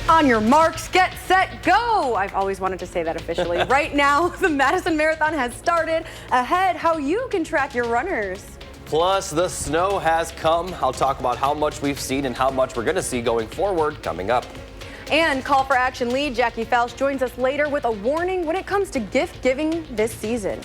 On your marks, get set, go! I've always wanted to say that officially. Right now, the Madison Marathon has started. Ahead, how you can track your runners. Plus, the snow has come. I'll talk about how much we've seen and how much we're going to see going forward coming up. And Call for Action lead Jackie Felsch joins us later with a warning when it comes to gift giving this season.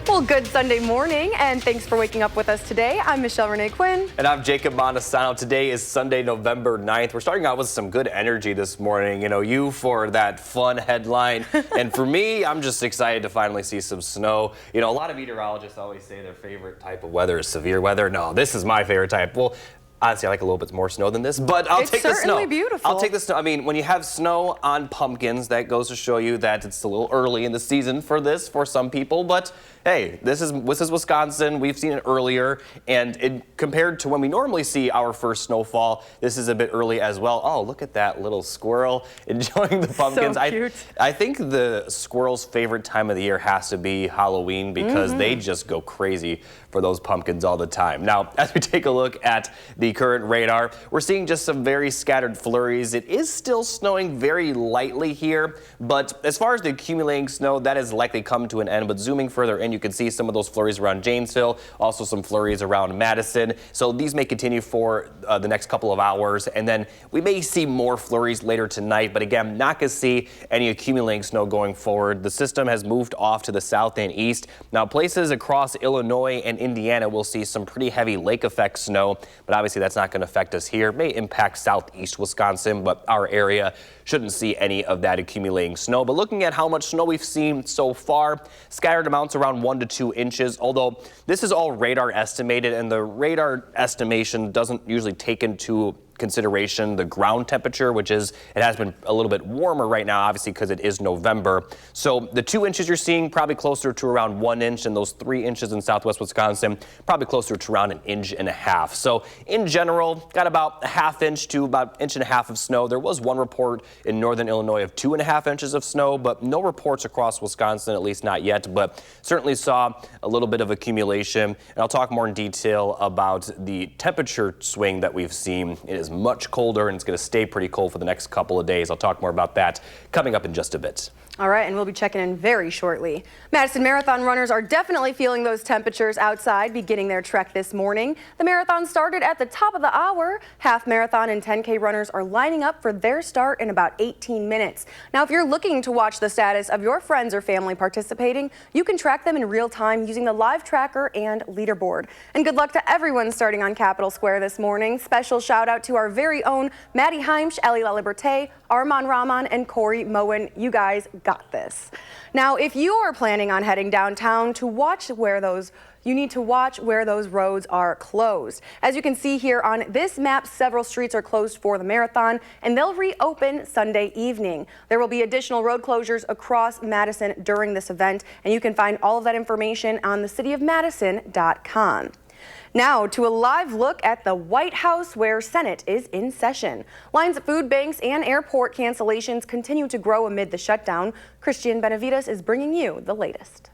Well, good Sunday morning, and thanks for waking up with us today. I'm Michelle Renee Quinn. And I'm Jacob Montesano. Today is Sunday, November 9th. We're starting out with some good energy this morning. You know, you for that fun headline. And for me, I'm just excited to finally see some snow. You know, a lot of meteorologists always say their favorite type of weather is severe weather. No, this is my favorite type. Well, honestly, I like a little bit more snow than this, but I'll take the snow. It's certainly beautiful. I'll take the snow. I mean, when you have snow on pumpkins, that goes to show you that it's a little early in the season for this for some people, but hey, this is Wisconsin. We've seen it earlier, and compared to when we normally see our first snowfall, this is a bit early as well. Oh, look at that little squirrel enjoying the pumpkins. So cute. I think the squirrel's favorite time of the year has to be Halloween because they just go crazy for those pumpkins all the time. Now, as we take a look at the current radar, we're seeing just some very scattered flurries. It is still snowing very lightly here, but as far as the accumulating snow, that has likely come to an end. But zooming further in, you can see some of those flurries around Janesville, also some flurries around Madison. So these may continue for the next couple of hours, and then we may see more flurries later tonight. But again, not going to see any accumulating snow going forward. The system has moved off to the south and east. Now, places across Illinois and Indiana will see some pretty heavy lake effect snow, but obviously that's not going to affect us here. It may impact southeast Wisconsin, but our area shouldn't see any of that accumulating snow. But looking at how much snow we've seen so far, scattered amounts around 1 to 2 inches, although this is all radar estimated, and the radar estimation doesn't usually take into consideration the ground temperature, which is, it has been a little bit warmer right now, obviously, because it is November. So the 2 inches you're seeing probably closer to around 1 inch, and those 3 inches in southwest Wisconsin probably closer to around 1.5 inches. So in general, got about a 1/2 inch to about 1.5 inches of snow. There was one report in northern Illinois of 2.5 inches of snow, but no reports across Wisconsin, at least not yet, but certainly saw a little bit of accumulation. And I'll talk more in detail about the temperature swing that we've seen. It is much colder, and it's going to stay pretty cold for the next couple of days. I'll talk more about that coming up in just a bit. All right, and we'll be checking in very shortly. Madison Marathon runners are definitely feeling those temperatures outside, beginning their trek this morning. The marathon started at the top of the hour. Half marathon and 10K runners are lining up for their start in about 18 minutes. Now, if you're looking to watch the status of your friends or family participating, you can track them in real time using the live tracker and leaderboard. And good luck to everyone starting on Capitol Square this morning. Special shout out to our very own Maddie Heimsch, Ellie LaLiberte, Armand Rahman, and Corey Moen. You guys got this. Now, if you are planning on heading downtown to watch where you need to watch where those roads are closed. As you can see here on this map, several streets are closed for the marathon, and they'll reopen Sunday evening. There will be additional road closures across Madison during this event, and you can find all of that information on thecityofmadison.com. Now to a live look at the White House, where Senate is in session. Lines at food banks and airport cancellations continue to grow amid the shutdown. Christian Benavides is bringing you the latest.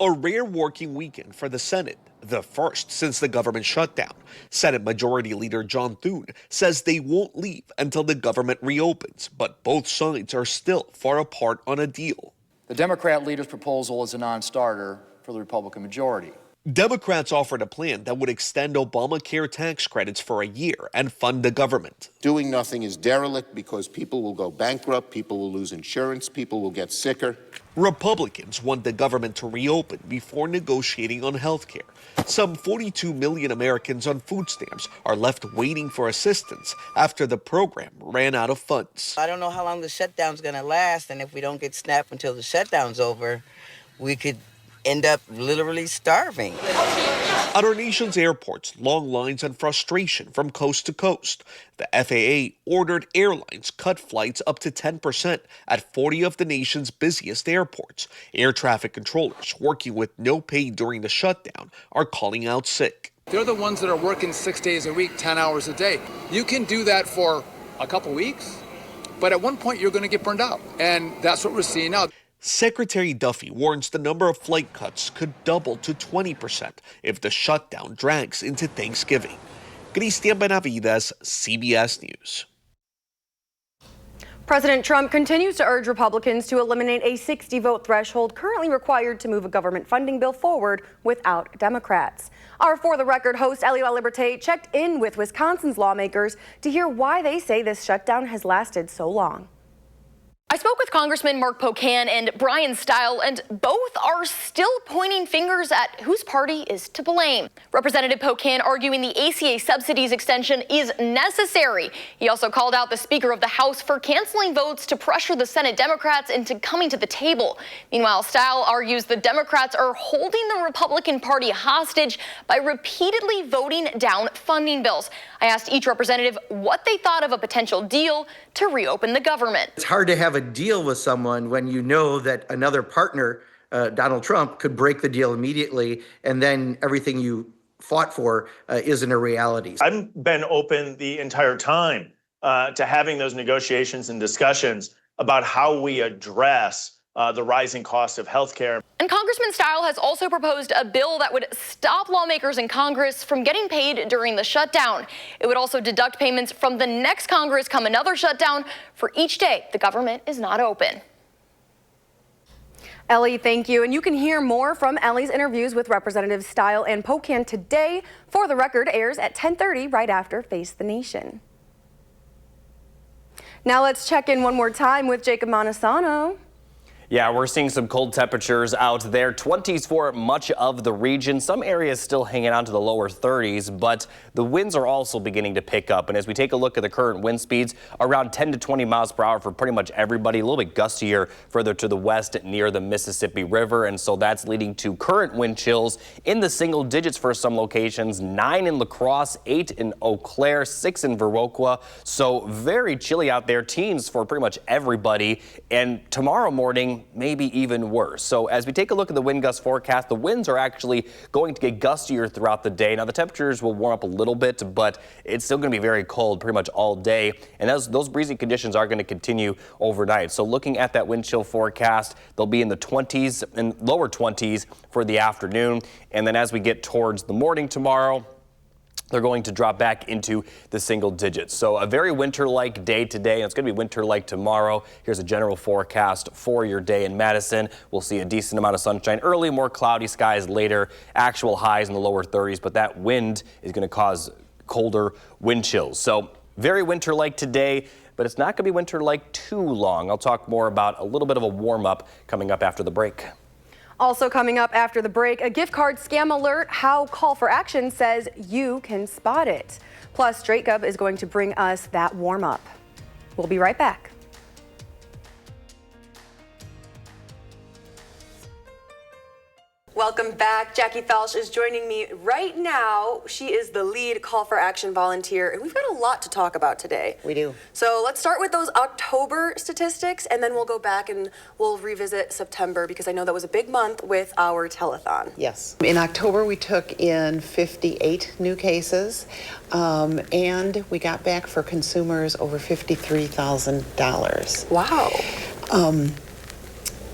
A rare working weekend for the Senate, the first since the government shutdown. Senate Majority Leader John Thune says they won't leave until the government reopens, but both sides are still far apart on a deal. The Democrat leader's proposal is a non-starter for the Republican majority. Democrats offered a plan that would extend Obamacare tax credits for a year and fund the government. Doing nothing is derelict because people will go bankrupt, people will lose insurance, people will get sicker. Republicans want the government to reopen before negotiating on health care. Some 42 million Americans on food stamps are left waiting for assistance after the program ran out of funds. I don't know how long the shutdown's going to last, and if we don't get SNAP until the shutdown's over, we could end up literally starving. At our nation's airports, long lines and frustration from coast to coast. The FAA ordered airlines cut flights up to 10% at 40 of the nation's busiest airports. Air traffic controllers working with no pay during the shutdown are calling out sick. They're the ones that are working 6 days a week, 10 hours a day. You can do that for a couple weeks, but at one point you're going to get burned out. And that's what we're seeing now. Secretary Duffy warns the number of flight cuts could double to 20% if the shutdown drags into Thanksgiving. Christian Benavides, CBS News. President Trump continues to urge Republicans to eliminate a 60-vote threshold currently required to move a government funding bill forward without Democrats. Our For the Record host, Ellie LaLiberte, checked in with Wisconsin's lawmakers to hear why they say this shutdown has lasted so long. I spoke with Congressman Mark Pocan and Brian Stile, and both are still pointing fingers at whose party is to blame. Representative Pocan arguing the ACA subsidies extension is necessary. He also called out the Speaker of the House for canceling votes to pressure the Senate Democrats into coming to the table. Meanwhile, Stile argues the Democrats are holding the Republican Party hostage by repeatedly voting down funding bills. I asked each representative what they thought of a potential deal to reopen the government. It's hard to have a deal with someone when you know that another partner, Donald Trump, could break the deal immediately, and then everything you fought for isn't a reality. I've been open the entire time to having those negotiations and discussions about how we address the rising cost of health care. And Congressman Stile has also proposed a bill that would stop lawmakers in Congress from getting paid during the shutdown. It would also deduct payments from the next Congress come another shutdown for each day the government is not open. Ellie, thank you. And you can hear more from Ellie's interviews with Representatives Stile and Pocan today. For the Record airs at 10:30 right after Face the Nation. Now let's check in one more time with Jacob Montesano. Yeah, we're seeing some cold temperatures out there, 20s for much of the region. Some areas still hanging on to the lower 30s, but the winds are also beginning to pick up. And as we take a look at the current wind speeds, around 10 to 20 miles per hour for pretty much everybody, a little bit gustier further to the west near the Mississippi River. And so that's leading to current wind chills in the single digits for some locations, 9 in La Crosse, 8 in Eau Claire, 6 in Viroqua. So very chilly out there, teens for pretty much everybody. And tomorrow morning, maybe even worse. So as we take a look at the wind gust forecast, the winds are actually going to get gustier throughout the day. Now the temperatures will warm up a little bit, but it's still going to be very cold pretty much all day. And those breezy conditions are going to continue overnight. So looking at that wind chill forecast, they'll be in the 20s and lower 20s for the afternoon. And then as we get towards the morning tomorrow, they're going to drop back into the single digits. So a very winter-like day today, and it's going to be winter-like tomorrow. Here's a general forecast for your day in Madison. We'll see a decent amount of sunshine early, more cloudy skies later, actual highs in the lower 30s, but that wind is going to cause colder wind chills. So very winter-like today, but it's not going to be winter-like too long. I'll talk more about a little bit of a warm-up coming up after the break. Also coming up after the break, a gift card scam alert, how Call for Action says you can spot it. Plus, Jacob is going to bring us that warm up. We'll be right back. Welcome back. Jackie Falsh is joining me right now. She is the lead Call for Action volunteer, and we've got a lot to talk about today. We do. So let's start with those October statistics, and then we'll go back and we'll revisit September, because I know that was a big month with our telethon. Yes. In October, we took in 58 new cases, and we got back for consumers over $53,000. Wow.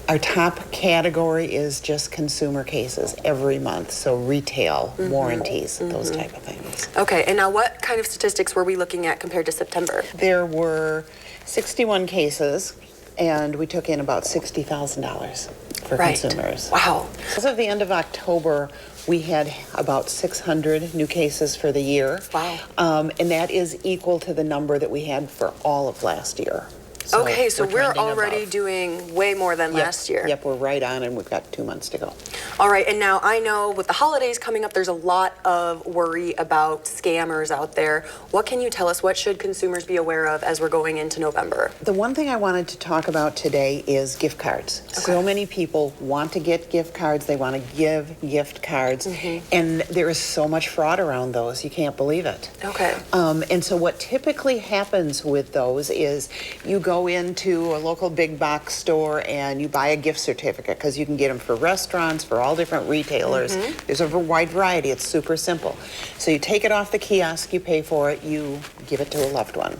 Our top category is just consumer cases every month, so retail, warranties, those type of things. Okay, and now what kind of statistics were we looking at compared to September? There were 61 cases, and we took in about $60,000 for consumers. Wow. As of the end of October, we had about 600 new cases for the year. Wow. And that is equal to the number that we had for all of last year. Okay, so we're trending already above. doing way more than last year. Yep, we're right on, and we've got 2 months to go. All right, and now I know with the holidays coming up, there's a lot of worry about scammers out there. What can you tell us? What should consumers be aware of as we're going into November? The one thing I wanted to talk about today is gift cards. Okay. So many people want to get gift cards. They want to give gift cards. And there is so much fraud around those. You can't believe it. Okay. And so what typically happens with those is you go into a local big box store and you buy a gift certificate, because you can get them for restaurants, for all different retailers. There's a wide variety. It's super simple. So you take it off the kiosk, you pay for it, you give it to a loved one.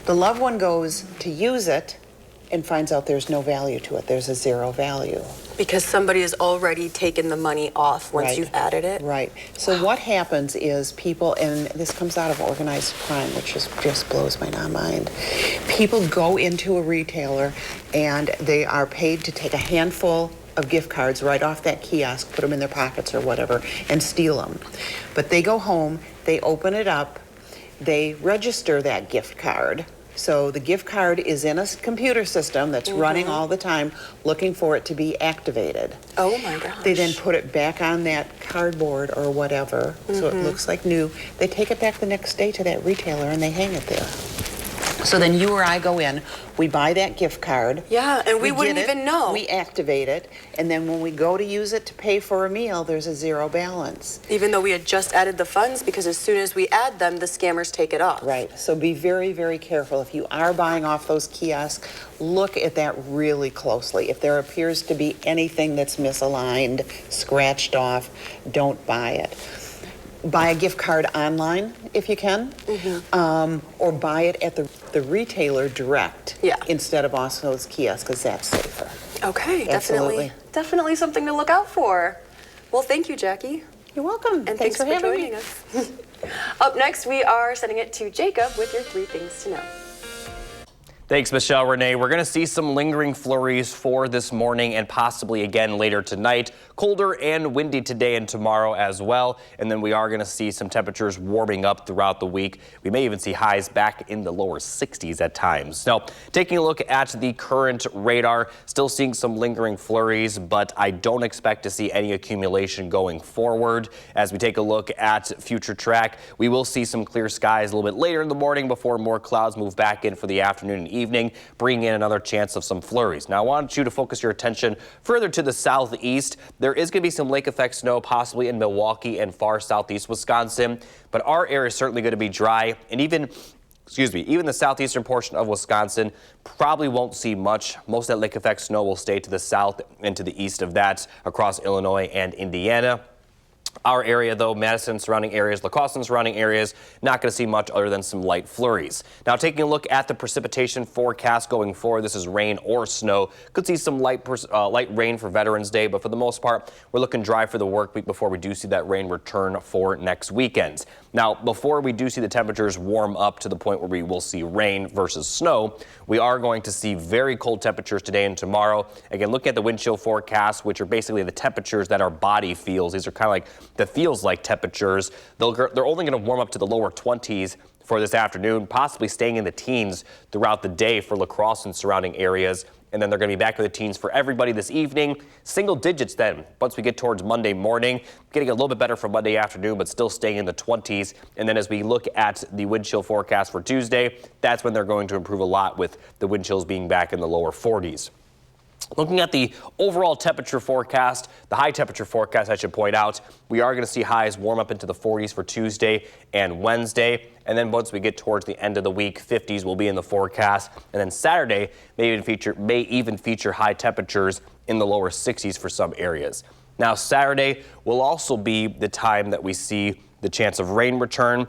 The loved one goes to use it, and finds out there's no value to it. There's a zero value. Because somebody has already taken the money off once Right. you've added it? Right. So what happens is people, and this comes out of organized crime, which just blows my mind. People go into a retailer and they are paid to take a handful of gift cards right off that kiosk, put them in their pockets or whatever, and steal them. But they go home, they open it up, they register that gift card. So the gift card is in a computer system that's running all the time, looking for it to be activated. Oh my gosh. They then put it back on that cardboard or whatever, so it looks like new. They take it back the next day to that retailer and they hang it there. So then you or I go in, we buy that gift card. Yeah, and we wouldn't get it, even know. We activate it, and then when we go to use it to pay for a meal, there's a zero balance. Even though we had just added the funds, because as soon as we add them, the scammers take it off. Right, so be very, very careful. If you are buying off those kiosks, look at that really closely. If there appears to be anything that's misaligned, scratched off, don't buy it. Buy a gift card online if you can, or buy it at the retailer direct instead of off those kiosks, because that's safer. Okay, Absolutely. definitely something to look out for. Well, thank you, Jackie. You're welcome. And thanks for having joining me. us. Up next, we are sending it to Jacob with your 3 things to know. Thanks, Michelle Renee. We're going to see some lingering flurries for this morning and possibly again later tonight. Colder and windy today and tomorrow as well. And then we are going to see some temperatures warming up throughout the week. We may even see highs back in the lower 60s at times. Now, taking a look at the current radar, still seeing some lingering flurries, but I don't expect to see any accumulation going forward. As we take a look at future track, we will see some clear skies a little bit later in the morning before more clouds move back in for the afternoon and evening, bringing in another chance of some flurries. Now, I want you to focus your attention further to the southeast. There is going to be some lake effect snow possibly in Milwaukee and far southeast Wisconsin, but our area is certainly going to be dry, and even the southeastern portion of Wisconsin probably won't see much. Most of that lake effect snow will stay to the south and to the east of that across Illinois and Indiana. Our area, though, Madison surrounding areas, La Crosse and surrounding areas, not going to see much other than some light flurries. Now, taking a look at the precipitation forecast going forward, this is rain or snow. Could see some light rain for Veterans Day, but for the most part, we're looking dry for the work week before we do see that rain return for next weekend. Now, before we do see the temperatures warm up to the point where we will see rain versus snow, we are going to see very cold temperatures today and tomorrow. Again, looking at the wind chill forecast, which are basically the temperatures that our body feels. These are kind of like the feels like temperatures. They're only going to warm up to the lower 20s for this afternoon, possibly staying in the teens throughout the day for La Crosse and surrounding areas. And then they're going to be back in the teens for everybody this evening. Single digits then once we get towards Monday morning, getting a little bit better for Monday afternoon, but still staying in the 20s. And then as we look at the wind chill forecast for Tuesday, that's when they're going to improve a lot with the wind chills being back in the lower 40s. Looking at the overall temperature forecast, the high temperature forecast, I should point out, we are going to see highs warm up into the 40s for Tuesday and Wednesday. And then once we get towards the end of the week, 50s will be in the forecast. And then Saturday may even feature high temperatures in the lower 60s for some areas. Now, Saturday will also be the time that we see the chance of rain return.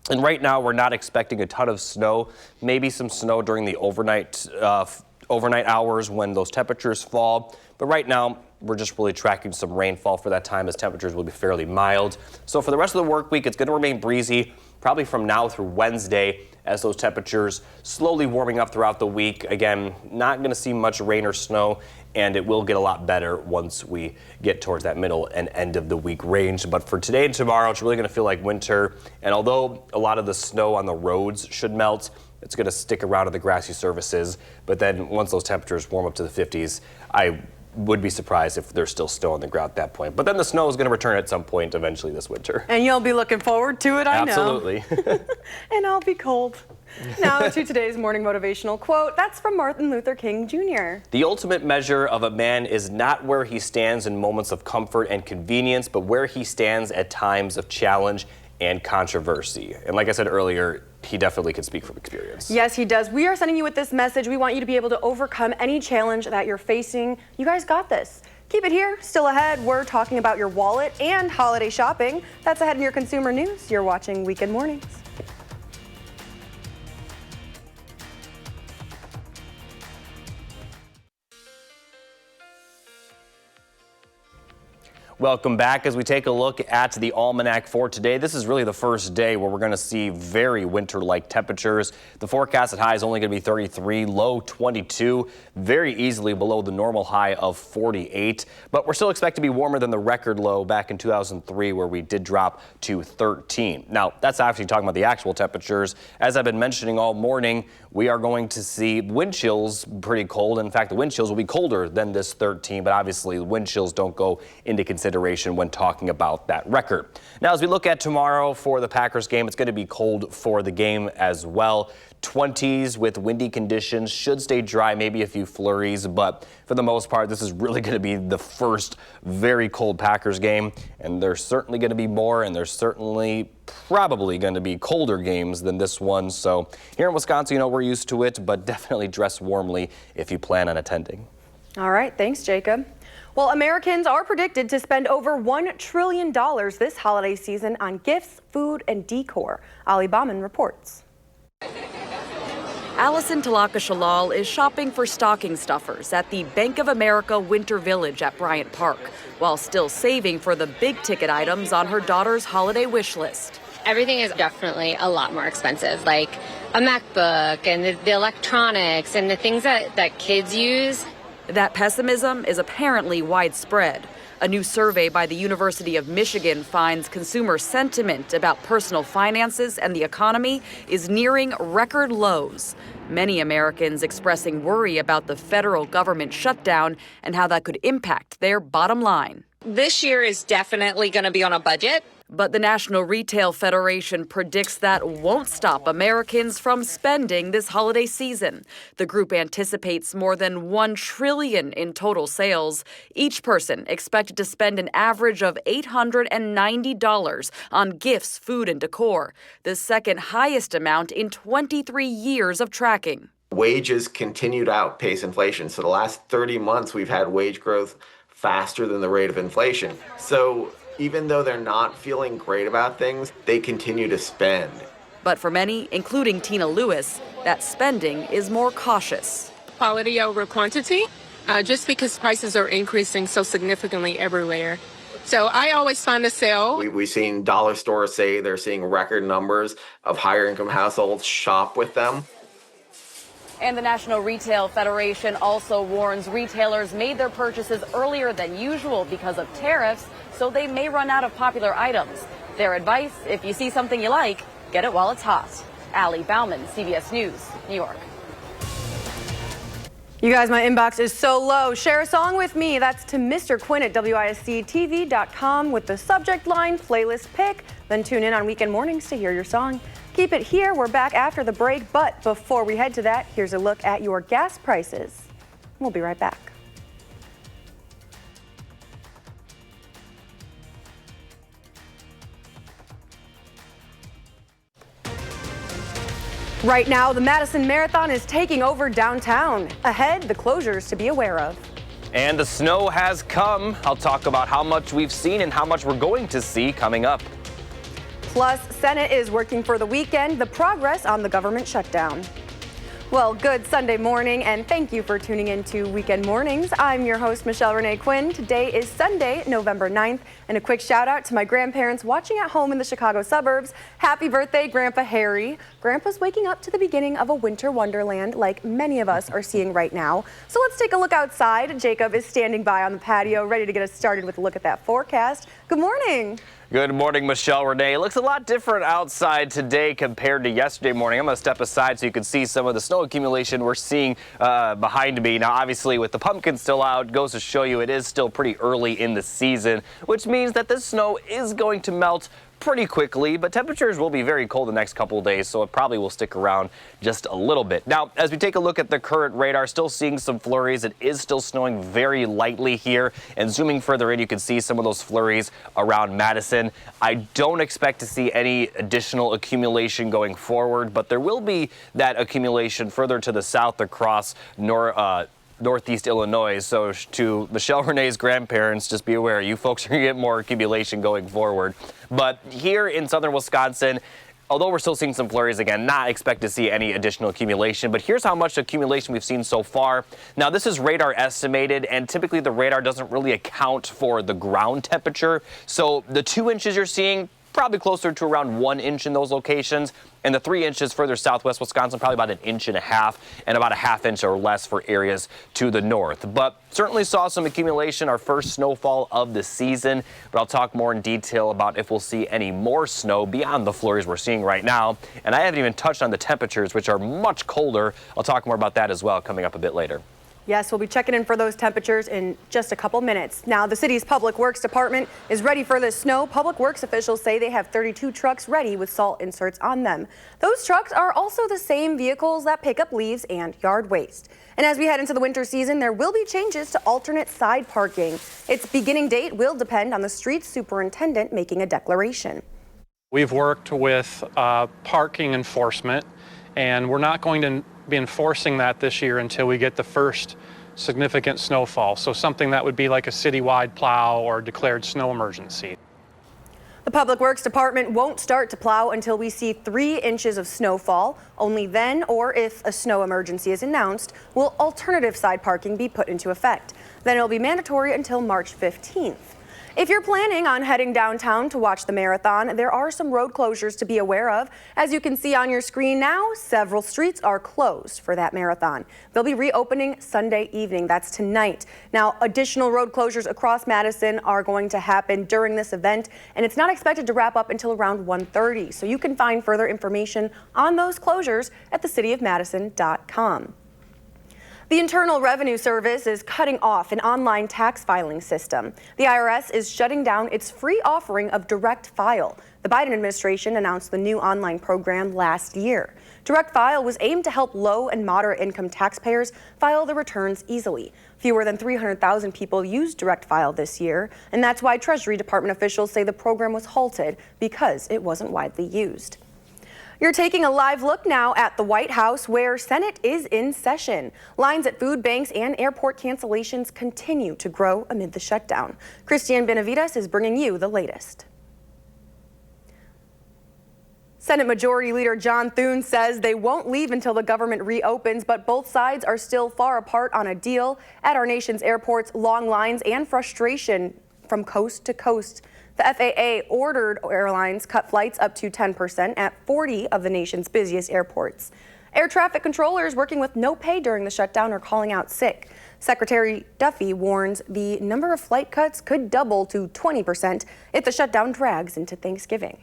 And right now, we're not expecting a ton of snow, maybe some snow during the overnight hours when those temperatures fall. But right now, we're just really tracking some rainfall for that time as temperatures will be fairly mild. So for the rest of the work week, it's going to remain breezy, probably from now through Wednesday as those temperatures slowly warming up throughout the week. Again, not going to see much rain or snow, and it will get a lot better once we get towards that middle and end of the week range. But for today and tomorrow, it's really going to feel like winter. And although a lot of the snow on the roads should melt, it's going to stick around in the grassy surfaces. But then once those temperatures warm up to the 50s, I would be surprised if there's still snow on the ground at that point. But then the snow is going to return at some point eventually this winter. And you'll be looking forward to it, I know. Absolutely. And I'll be cold. Now to today's morning motivational quote. That's from Martin Luther King Jr. The ultimate measure of a man is not where he stands in moments of comfort and convenience, but where he stands at times of challenge and controversy. And like I said earlier, he definitely can speak from experience. Yes, he does. We are sending you with this message. We want you to be able to overcome any challenge that you're facing. You guys got this. Keep it here. Still ahead, we're talking about your wallet and holiday shopping. That's ahead in your consumer news. You're watching Weekend Mornings. Welcome back. As we take a look at the almanac for today, this is really the first day where we're going to see very winter-like temperatures. The forecasted high is only going to be 33, low 22, very easily below the normal high of 48. But we're still expected to be warmer than the record low back in 2003, where we did drop to 13. Now, that's actually talking about the actual temperatures. As I've been mentioning all morning, we are going to see wind chills pretty cold. In fact, the wind chills will be colder than this 13, but obviously the wind chills don't go into consideration when talking about that record. Now, as we look at tomorrow for the Packers game, it's going to be cold for the game as well. 20s with windy conditions, should stay dry, maybe a few flurries, but for the most part, this is really going to be the first very cold Packers game, and there's certainly going to be more, and there's certainly probably going to be colder games than this one. So here in Wisconsin, we're used to it, but definitely dress warmly if you plan on attending. All right, thanks, Jacob. Well, Americans are predicted to spend over $1 trillion this holiday season on gifts, food, and decor. Ali Bauman reports. Allison Talaka-Shalal is shopping for stocking stuffers at the Bank of America Winter Village at Bryant Park, while still saving for the big-ticket items on her daughter's holiday wish list. Everything is definitely a lot more expensive, like a MacBook and the electronics and the things that kids use. That pessimism is apparently widespread. A new survey by the University of Michigan finds consumer sentiment about personal finances and the economy is nearing record lows. Many Americans expressing worry about the federal government shutdown and how that could impact their bottom line. This year is definitely going to be on a budget. But the National Retail Federation predicts that won't stop Americans from spending this holiday season. The group anticipates more than $1 trillion in total sales. Each person expected to spend an average of $890 on gifts, food, and decor, the second highest amount in 23 years of tracking. Wages continue to outpace inflation. So the last 30 months, we've had wage growth faster than the rate of inflation. So even though they're not feeling great about things, they continue to spend. But for many, including Tina Lewis, that spending is more cautious. Quality over quantity, just because prices are increasing so significantly everywhere. So I always find a sale. We've seen dollar stores say they're seeing record numbers of higher income households shop with them. And the National Retail Federation also warns retailers made their purchases earlier than usual because of tariffs, so they may run out of popular items. Their advice, if you see something you like, get it while it's hot. Ali Bauman, CBS News, New York. You guys, my inbox is so low. Share a song with me. That's to Mr. Quinn at WISCTV.com with the subject line playlist pick. Then tune in on weekend mornings to hear your song. Keep it here. We're back after the break. But before we head to that, here's a look at your gas prices. We'll be right back. Right now, the Madison Marathon is taking over downtown. Ahead, the closures to be aware of. And the snow has come. I'll talk about how much we've seen and how much we're going to see coming up. Plus, Senate is working for the weekend, the progress on the government shutdown. Well, good Sunday morning, and thank you for tuning in to Weekend Mornings. I'm your host, Michelle Renee Quinn. Today is Sunday, November 9th, and a quick shout out to my grandparents watching at home in the Chicago suburbs. Happy birthday, Grandpa Harry. Grandpa's waking up to the beginning of a winter wonderland like many of us are seeing right now. So let's take a look outside. Jacob is standing by on the patio, ready to get us started with a look at that forecast. Good morning. Good morning, Michelle Renee. It looks a lot different outside today compared to yesterday morning. I'm going to step aside so you can see some of the snow accumulation we're seeing behind me. Now, obviously, with the pumpkin still out, goes to show you it is still pretty early in the season, which means that this snow is going to melt pretty quickly, but temperatures will be very cold the next couple of days, so it probably will stick around just a little bit. Now, as we take a look at the current radar, still seeing some flurries. It is still snowing very lightly here, and zooming further in, you can see some of those flurries around Madison. I don't expect to see any additional accumulation going forward, but there will be that accumulation further to the south across Northeast Illinois. So to Michelle Renee's grandparents, just be aware, you folks are going to get more accumulation going forward. But here in southern Wisconsin, although we're still seeing some flurries again, not expect to see any additional accumulation, but here's how much accumulation we've seen so far. Now, this is radar estimated, and typically the radar doesn't really account for the ground temperature. So the 2 inches you're seeing, probably closer to around 1 inch in those locations, and the 3 inches further southwest Wisconsin, probably about 1.5 inches, and about a 1/2 inch or less for areas to the north. But certainly saw some accumulation, our first snowfall of the season, but I'll talk more in detail about if we'll see any more snow beyond the flurries we're seeing right now. And I haven't even touched on the temperatures, which are much colder. I'll talk more about that as well coming up a bit later. Yes, we'll be checking in for those temperatures in just a couple minutes. Now, the city's Public Works Department is ready for this snow. Public Works officials say they have 32 trucks ready with salt inserts on them. Those trucks are also the same vehicles that pick up leaves and yard waste. And as we head into the winter season, there will be changes to alternate side parking. Its beginning date will depend on the street superintendent making a declaration. We've worked with parking enforcement, and we're not going to be enforcing that this year until we get the first significant snowfall. So something that would be like a citywide plow or declared snow emergency. The Public Works Department won't start to plow until we see 3 inches of snowfall. Only then, or if a snow emergency is announced, will alternative side parking be put into effect. Then it'll be mandatory until March 15th. If you're planning on heading downtown to watch the marathon, there are some road closures to be aware of. As you can see on your screen now, several streets are closed for that marathon. They'll be reopening Sunday evening. That's tonight. Now, additional road closures across Madison are going to happen during this event, and it's not expected to wrap up until around 1:30. So you can find further information on those closures at thecityofmadison.com. The Internal Revenue Service is cutting off an online tax filing system. The IRS is shutting down its free offering of Direct File. The Biden administration announced the new online program last year. Direct File was aimed to help low and moderate income taxpayers file their returns easily. Fewer than 300,000 people used Direct File this year, and that's why Treasury Department officials say the program was halted because it wasn't widely used. You're taking a live look now at the White House, where Senate is in session. Lines at food banks and airport cancellations continue to grow amid the shutdown. Christiane Benavides is bringing you the latest. Senate Majority Leader John Thune says they won't leave until the government reopens, but both sides are still far apart on a deal. At our nation's airports, long lines and frustration from coast to coast. The FAA ordered airlines cut flights up to 10% at 40 of the nation's busiest airports. Air traffic controllers working with no pay during the shutdown are calling out sick. Secretary Duffy warns the number of flight cuts could double to 20% if the shutdown drags into Thanksgiving.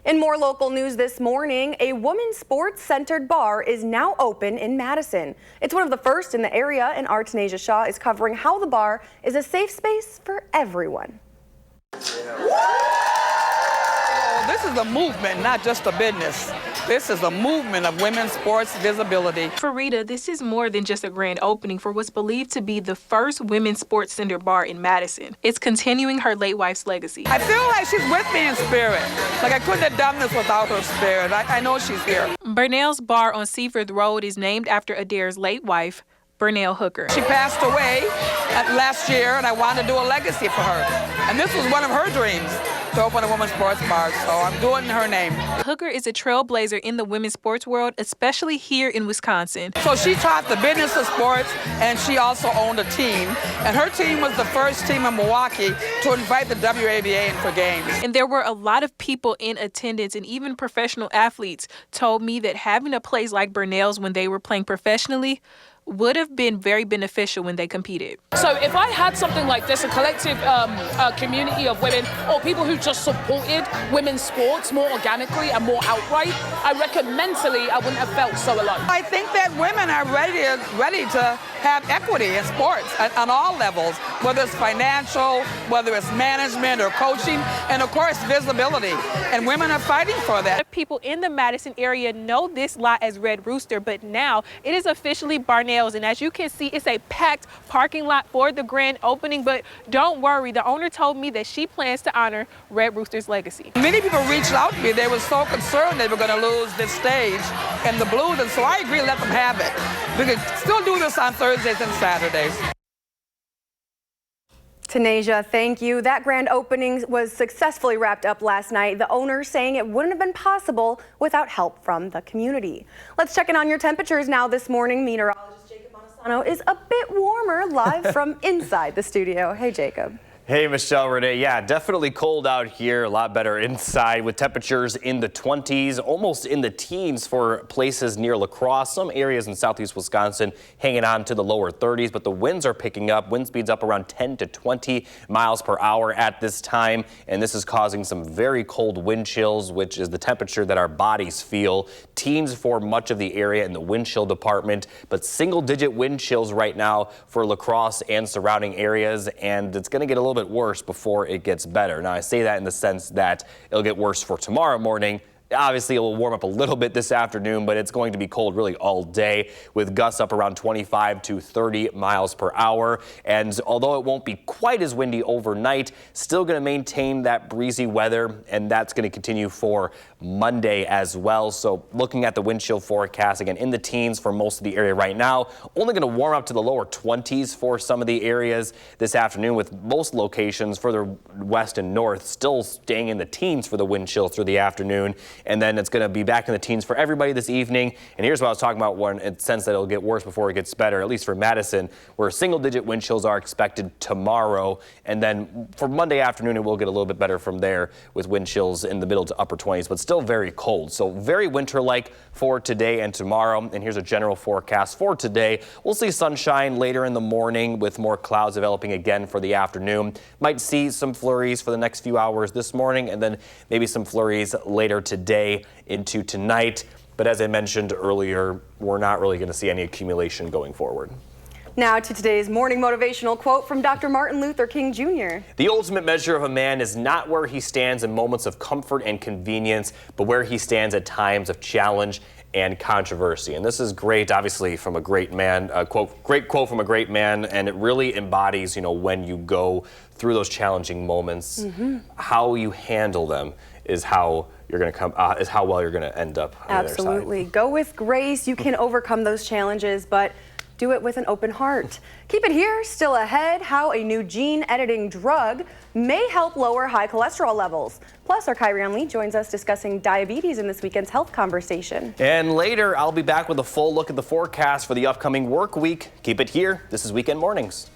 In more local news this morning, a women's sports-centered bar is now open in Madison. It's one of the first in the area, and our Tanasia Shaw is covering how the bar is a safe space for everyone. This is a movement, not just a business. This is a movement of women's sports visibility. For Rita, this is more than just a grand opening for what's believed to be the first women's sports center bar in Madison. It's continuing her late wife's legacy. I feel like she's with me in spirit. Like I couldn't have done this without her spirit. I know she's here. Burnell's Bar on Seaford Road is named after Adair's late wife, Burnell Hooker. She passed away last year, and I wanted to do a legacy for her. And this was one of her dreams, to open a women's sports bar, so I'm doing it in her name. Hooker is a trailblazer in the women's sports world, especially here in Wisconsin. So she taught the business of sports, and she also owned a team. And her team was the first team in Milwaukee to invite the WABA in for games. And there were a lot of people in attendance, and even professional athletes told me that having a place like Burnell's when they were playing professionally would have been very beneficial when they competed. So if I had something like this, a collective community of women or people who just supported women's sports more organically and more outright, I reckon mentally I wouldn't have felt so alone. I think that women are ready to have equity in sports on all levels, whether it's financial, whether it's management or coaching, and of course visibility. And women are fighting for that. People in the Madison area know this lot as Red Rooster, but now it is officially Burnell's. And as you can see, it's a packed parking lot for the grand opening. But don't worry, the owner told me that she plans to honor Red Rooster's legacy. Many people reached out to me. They were so concerned they were going to lose this stage and the Blues, and so I agree to let them have it. We can still do this on Thursdays and Saturdays. Tanasia, thank you. That grand opening was successfully wrapped up last night. The owner saying it wouldn't have been possible without help from the community. Let's check in on your temperatures now this morning. Meteorologist Jacob Montesano is a bit warmer live from inside the studio. Hey, Jacob. Hey, Michelle, Renee. Yeah, definitely cold out here. A lot better inside with temperatures in the 20s, almost in the teens for places near La Crosse. Some areas in southeast Wisconsin hanging on to the lower 30s, but the winds are picking up. Wind speeds up around 10 to 20 miles per hour at this time, and this is causing some very cold wind chills, which is the temperature that our bodies feel. Teens for much of the area in the wind chill department, but single-digit wind chills right now for La Crosse and surrounding areas, and it's going to get a little bit worse before it gets better. Now, I say that in the sense that it'll get worse for tomorrow morning. Obviously, it will warm up a little bit this afternoon, but it's going to be cold really all day with gusts up around 25 to 30 miles per hour. And although it won't be quite as windy overnight, still going to maintain that breezy weather, and that's going to continue for Monday as well. So looking at the wind chill forecast, again, in the teens for most of the area right now, only going to warm up to the lower 20s for some of the areas this afternoon, with most locations further west and north still staying in the teens for the wind chill through the afternoon. And then it's going to be back in the teens for everybody this evening. And here's what I was talking about, when it sense that it'll get worse before it gets better, at least for Madison, where single-digit wind chills are expected tomorrow. And then for Monday afternoon, it will get a little bit better from there with wind chills in the middle to upper 20s, but still very cold. So very winter-like for today and tomorrow. And here's a general forecast for today. We'll see sunshine later in the morning with more clouds developing again for the afternoon. Might see some flurries for the next few hours this morning, and then maybe some flurries later today into tonight. But as I mentioned earlier, we're not really going to see any accumulation going forward. Now to today's morning motivational quote from Dr. Martin Luther King Jr. The ultimate measure of a man is not where he stands in moments of comfort and convenience, but where he stands at times of challenge and controversy. And this is great, obviously, from a great man, great quote from a great man, and it really embodies, when you go through those challenging moments, how you handle them is how you're going to come, is how well you're going to end up on the other side. Absolutely. Go with grace. You can overcome those challenges, but do it with an open heart. Keep it here. Still ahead, how a new gene editing drug may help lower high cholesterol levels. Plus, our Kyrian Lee joins us discussing diabetes in this weekend's health conversation. And later, I'll be back with a full look at the forecast for the upcoming work week. Keep it here. This is Weekend Mornings.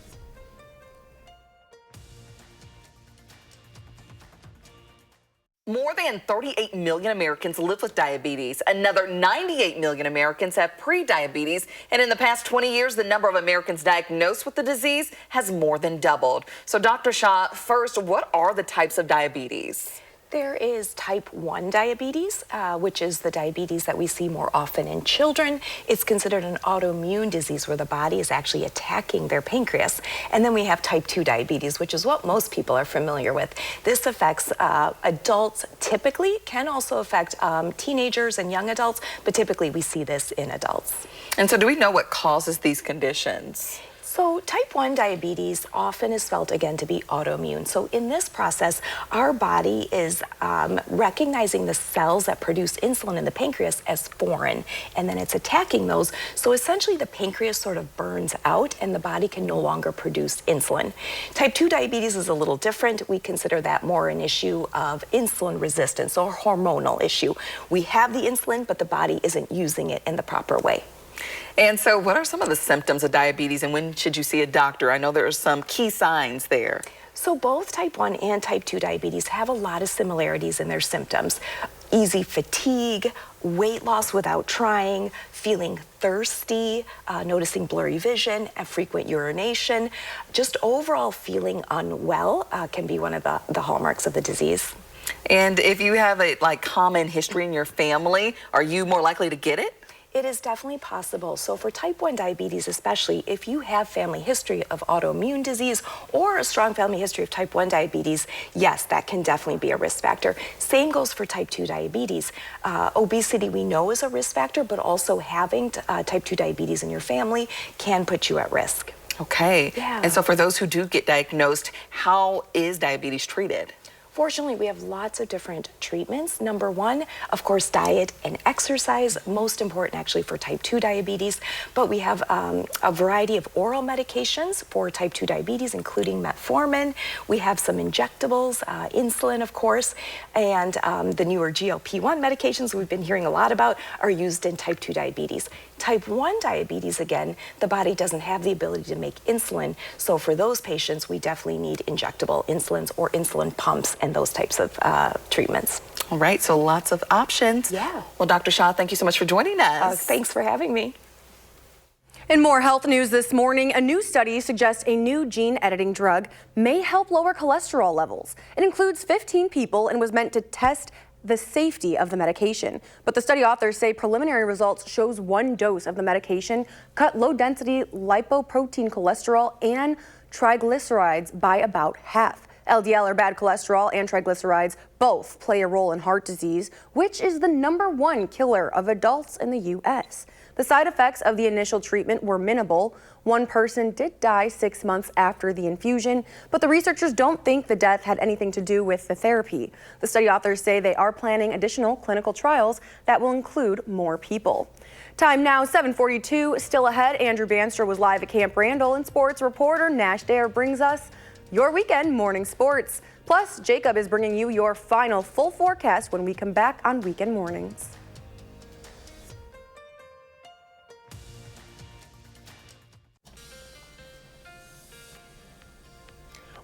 More than 38 million Americans live with diabetes. Another 98 million Americans have pre-diabetes. And in the past 20 years, the number of Americans diagnosed with the disease has more than doubled. So Dr. Shah, first, what are the types of diabetes? There is type 1 diabetes, which is the diabetes that we see more often in children. It's considered an autoimmune disease where the body is actually attacking their pancreas. And then we have type 2 diabetes, which is what most people are familiar with. This affects adults typically, can also affect teenagers and young adults, but typically we see this in adults. And so do we know what causes these conditions? So type 1 diabetes often is felt, again, to be autoimmune. So in this process, our body is recognizing the cells that produce insulin in the pancreas as foreign, and then it's attacking those. So essentially the pancreas sort of burns out and the body can no longer produce insulin. Type 2 diabetes is a little different. We consider that more an issue of insulin resistance or hormonal issue. We have the insulin, but the body isn't using it in the proper way. And so what are some of the symptoms of diabetes, and when should you see a doctor? I know there are some key signs there. So both type 1 and type 2 diabetes have a lot of similarities in their symptoms. Easy fatigue, weight loss without trying, feeling thirsty, noticing blurry vision, and frequent urination. Just overall feeling unwell can be one of the hallmarks of the disease. And if you have a common history in your family, are you more likely to get it? It is definitely possible. So for type 1 diabetes especially, if you have family history of autoimmune disease or a strong family history of type 1 diabetes, yes, that can definitely be a risk factor. Same goes for type 2 diabetes. Obesity we know is a risk factor, but also having type 2 diabetes in your family can put you at risk. Okay. Yeah. And so for those who do get diagnosed, how is diabetes treated? Fortunately, we have lots of different treatments. Number one, of course, diet and exercise, most important actually for type 2 diabetes. But we have a variety of oral medications for type 2 diabetes, including metformin. We have some injectables, insulin, of course, and the newer GLP-1 medications we've been hearing a lot about are used in type 2 diabetes. Type 1 diabetes, again, the body doesn't have the ability to make insulin. So for those patients, we definitely need injectable insulins or insulin pumps and those types of treatments. All right, so lots of options. Yeah. Well, Dr. Shah, thank you so much for joining us. Thanks for having me. In more health news this morning, a new study suggests a new gene editing drug may help lower cholesterol levels. It includes 15 people and was meant to test the safety of the medication. But the study authors say preliminary results shows one dose of the medication cut low-density lipoprotein cholesterol and triglycerides by about half. LDL, or bad cholesterol, and triglycerides both play a role in heart disease, which is the #1 killer of adults in the U.S. The side effects of the initial treatment were minimal. One person did die 6 months after the infusion, but the researchers don't think the death had anything to do with the therapy. The study authors say they are planning additional clinical trials that will include more people. Time now, 7:42. Still ahead, Andrew Banster was live at Camp Randall, and sports reporter Nash Dare brings us your weekend morning sports. Plus, Jacob is bringing you your final full forecast when we come back on Weekend Mornings.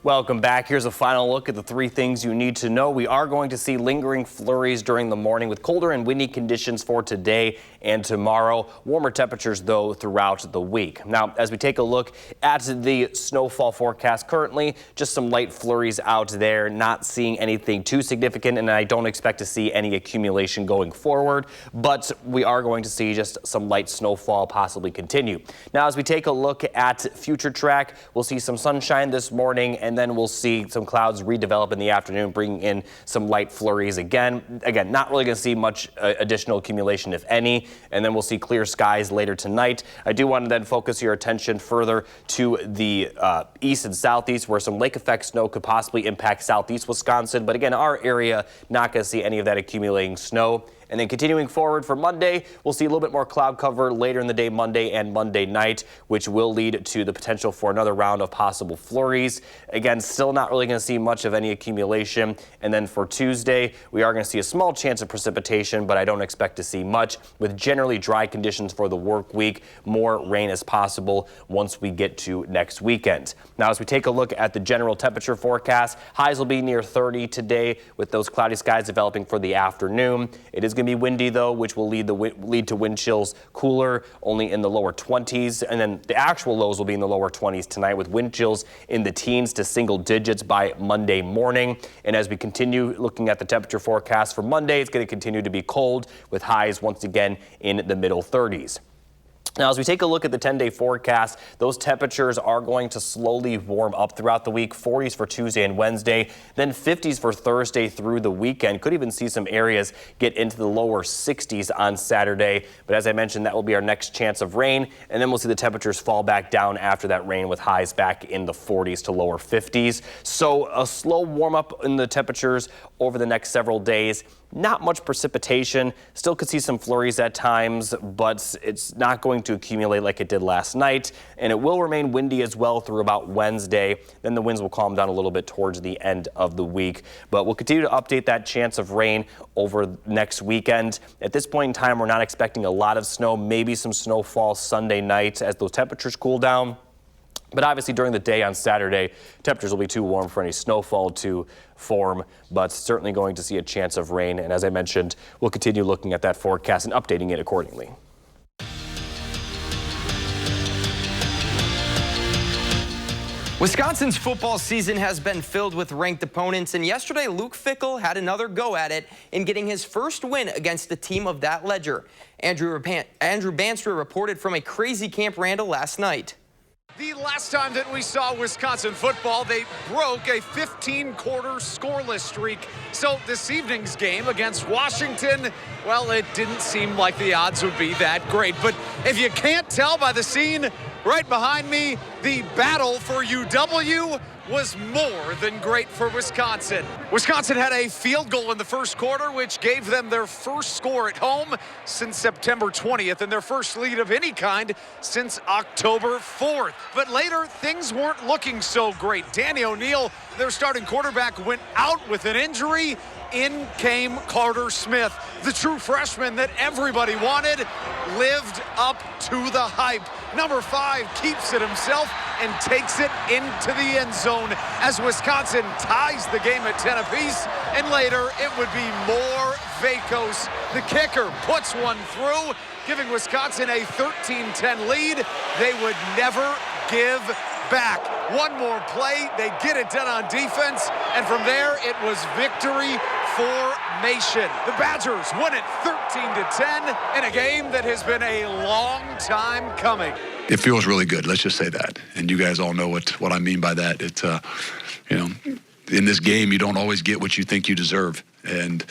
Welcome back. Here's a final look at the 3 things you need to know. We are going to see lingering flurries during the morning with colder and windy conditions for today and tomorrow. Warmer temperatures, though, throughout the week. Now, as we take a look at the snowfall forecast currently, just some light flurries out there, not seeing anything too significant, and I don't expect to see any accumulation going forward, but we are going to see just some light snowfall possibly continue. Now, as we take a look at future track, we'll see some sunshine this morning, and then we'll see some clouds redevelop in the afternoon, bringing in some light flurries again. Again, not really going to see much additional accumulation, if any, and then we'll see clear skies later tonight. I do want to then focus your attention further to the east and southeast, where some lake effect snow could possibly impact southeast Wisconsin. But again, our area, not going to see any of that accumulating snow. And then continuing forward for Monday, we'll see a little bit more cloud cover later in the day, Monday and Monday night, which will lead to the potential for another round of possible flurries. Again, still not really going to see much of any accumulation. And then for Tuesday, we are going to see a small chance of precipitation, but I don't expect to see much, with generally dry conditions for the work week. More rain as possible once we get to next weekend. Now, as we take a look at the general temperature forecast, highs will be near 30 today with those cloudy skies developing for the afternoon. It is going to be windy, though, which will lead to wind chills cooler, only in the lower 20s. And then the actual lows will be in the lower 20s tonight, with wind chills in the teens to single digits by Monday morning. And as we continue looking at the temperature forecast for Monday, it's going to continue to be cold, with highs once again in the middle 30s. Now, as we take a look at the 10-day forecast, those temperatures are going to slowly warm up throughout the week. 40s for Tuesday and Wednesday, then 50s for Thursday through the weekend. Could even see some areas get into the lower 60s on Saturday. But as I mentioned, that will be our next chance of rain. And then we'll see the temperatures fall back down after that rain, with highs back in the 40s to lower 50s. So a slow warm up in the temperatures over the next several days. Not much precipitation. Still could see some flurries at times, but it's not going to accumulate like it did last night. And it will remain windy as well through about Wednesday. Then the winds will calm down a little bit towards the end of the week. But we'll continue to update that chance of rain over next weekend. At this point in time, we're not expecting a lot of snow, maybe some snowfall Sunday night as those temperatures cool down. But obviously during the day on Saturday, temperatures will be too warm for any snowfall to form, but certainly going to see a chance of rain. And as I mentioned, we'll continue looking at that forecast and updating it accordingly. Wisconsin's football season has been filled with ranked opponents, and yesterday Luke Fickell had another go at it in getting his first win against a team of that ledger. Andrew Banster reported from a crazy Camp Randall last night. The last time that we saw Wisconsin football, they broke a 15-quarter scoreless streak. So this evening's game against Washington, well, it didn't seem like the odds would be that great. But if you can't tell by the scene right behind me, the battle for UW was more than great for Wisconsin. Wisconsin had a field goal in the first quarter, which gave them their first score at home since September 20th and their first lead of any kind since October 4th. But later, things weren't looking so great. Danny O'Neal, their starting quarterback, went out with an injury. In came Carter Smith, the true freshman that everybody wanted, lived up to the hype. Number 5 keeps it himself and takes it into the end zone as Wisconsin ties the game at 10 apiece, and later it would be more Vacos. The kicker puts one through, giving Wisconsin a 13-10 lead. They would never give back. One more play, they get it done on defense, and from there it was victory formation. The Badgers win it 13-10 in a game that has been a long time coming. It feels really good, let's just say that. And you guys all know what I mean by that. It's, you know, in this game, you don't always get what you think you deserve. And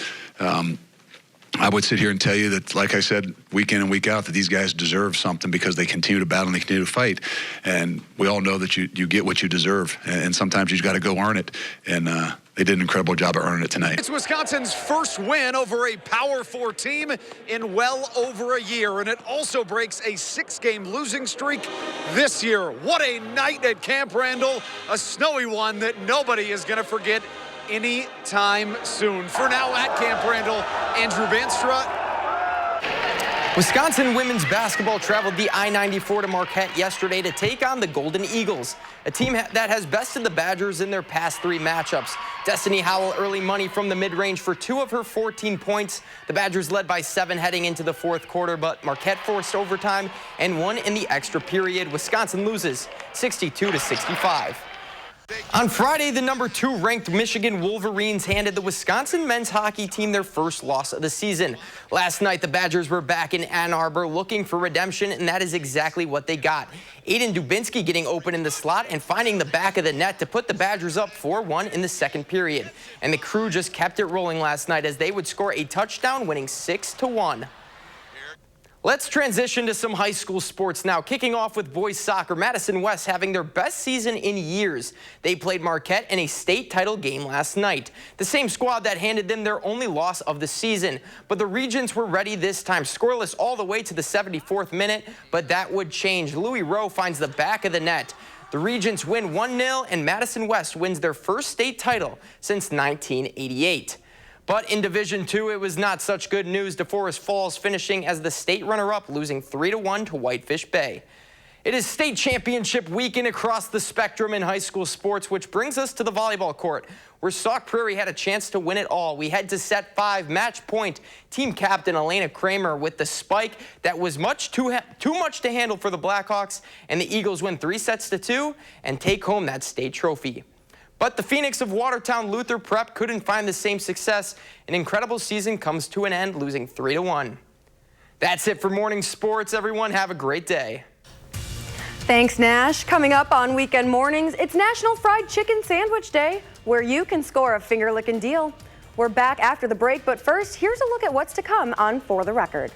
I would sit here and tell you that, like I said, week in and week out, that these guys deserve something because they continue to battle and they continue to fight. And we all know that you get what you deserve. And sometimes you just got to go earn it. And they did an incredible job of earning it tonight. It's Wisconsin's first win over a Power 4 team in well over a year. And it also breaks a 6-game losing streak this year. What a night at Camp Randall. A snowy one that nobody is going to forget anytime soon. For now at Camp Randall, Andrew Banstra. Wisconsin women's basketball traveled the I-94 to Marquette yesterday to take on the Golden Eagles, a team that has bested the Badgers in their past 3 matchups. Destiny Howell early money from the mid-range for 2 of her 14 points. The Badgers led by 7 heading into the 4th quarter, but Marquette forced overtime and won in the extra period. Wisconsin loses 62-65. On Friday, the number 2 ranked Michigan Wolverines handed the Wisconsin men's hockey team their first loss of the season. Last night, the Badgers were back in Ann Arbor looking for redemption, and that is exactly what they got. Aiden Dubinsky getting open in the slot and finding the back of the net to put the Badgers up 4-1 in the second period. And the crew just kept it rolling last night as they would score a touchdown, winning 6-1. Let's transition to some high school sports now. Kicking off with boys soccer, Madison West having their best season in years. They played Marquette in a state title game last night. The same squad that handed them their only loss of the season. But the Regents were ready this time, scoreless all the way to the 74th minute, but that would change. Louis Rowe finds the back of the net. The Regents win 1-0, and Madison West wins their first state title since 1988. But in Division II, it was not such good news. DeForest Falls finishing as the state runner-up, losing 3-1 to Whitefish Bay. It is state championship weekend across the spectrum in high school sports, which brings us to the volleyball court, where Sauk Prairie had a chance to win it all. We head to set 5, match point. Team captain Elena Kramer with the spike that was too much to handle for the Blackhawks, and the Eagles win 3-2 and take home that state trophy. But the Phoenix of Watertown Luther Prep couldn't find the same success. An incredible season comes to an end, losing 3-1. That's it for morning sports, everyone. Have a great day. Thanks, Nash. Coming up on Weekend Mornings, it's National Fried Chicken Sandwich Day, where you can score a finger-licking deal. We're back after the break, but first, here's a look at what's to come on For the Record.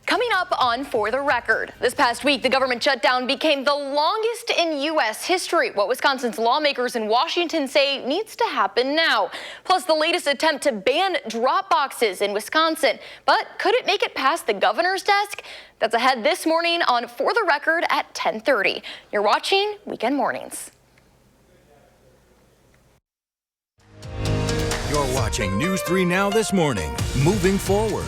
Coming up on For the Record, this past week, the government shutdown became the longest in U.S. history. What Wisconsin's lawmakers in Washington say needs to happen now. Plus, the latest attempt to ban drop boxes in Wisconsin. But could it make it past the governor's desk? That's ahead this morning on For the Record at 10:30. You're watching Weekend Mornings. You're watching News 3 Now this morning. Moving forward.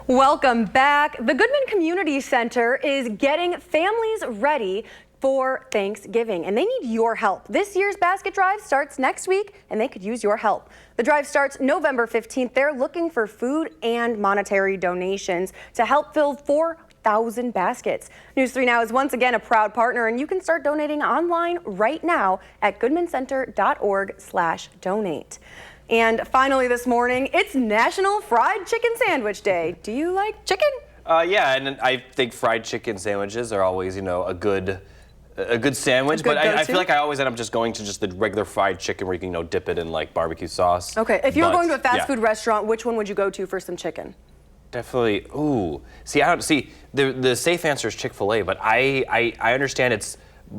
Welcome back. The Goodman Community Center is getting families ready for Thanksgiving, and they need your help. This year's basket drive starts next week, and they could use your help. The drive starts November 15th. They're looking for food and monetary donations to help fill 4,000 baskets. News 3 Now is once again a proud partner, and you can start donating online right now at goodmancenter.org/donate. And finally this morning, it's National Fried Chicken Sandwich Day. Do you like chicken? Yeah, and I think fried chicken sandwiches are always, a good sandwich. But I feel like I always end up just going to just the regular fried chicken where you can, dip it in like barbecue sauce. Okay, if you were going to a fast food restaurant, which one would you go to for some chicken? Definitely. Ooh. See, I don't see the safe answer is Chick-fil-A, but I understand it's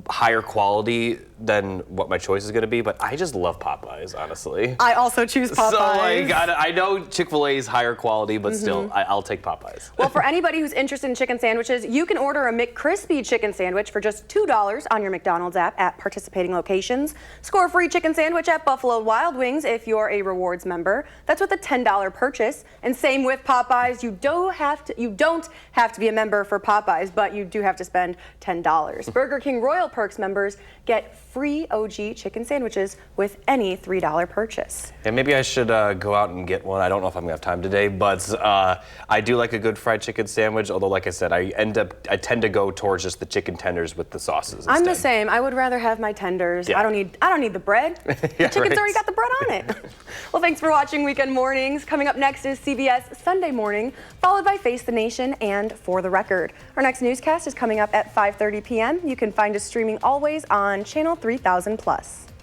higher quality than what my choice is going to be, but I just love Popeyes, honestly. I also choose Popeyes. So I know Chick-fil-A is higher quality, but still, I'll take Popeyes. Well, for anybody who's interested in chicken sandwiches, you can order a McCrispy chicken sandwich for just $2 on your McDonald's app at participating locations. Score a free chicken sandwich at Buffalo Wild Wings if you're a rewards member. That's with a $10 purchase. And same with Popeyes. You don't have to be a member for Popeyes, but you do have to spend $10. Burger King Royal Perks members get free OG chicken sandwiches with any $3 purchase. And maybe I should go out and get one. I don't know if I'm gonna have time today, but I do like a good fried chicken sandwich. Although, like I said, I tend to go towards just the chicken tenders with the sauces instead. I'm the same. I would rather have my tenders. Yeah. I don't need the bread. Yeah, the chicken's right. already got the bread on it. Well, thanks for watching Weekend Mornings. Coming up next is CBS Sunday Morning, followed by Face the Nation and For the Record. Our next newscast is coming up at 5:30 p.m. You can find us streaming always on Channel 3000+.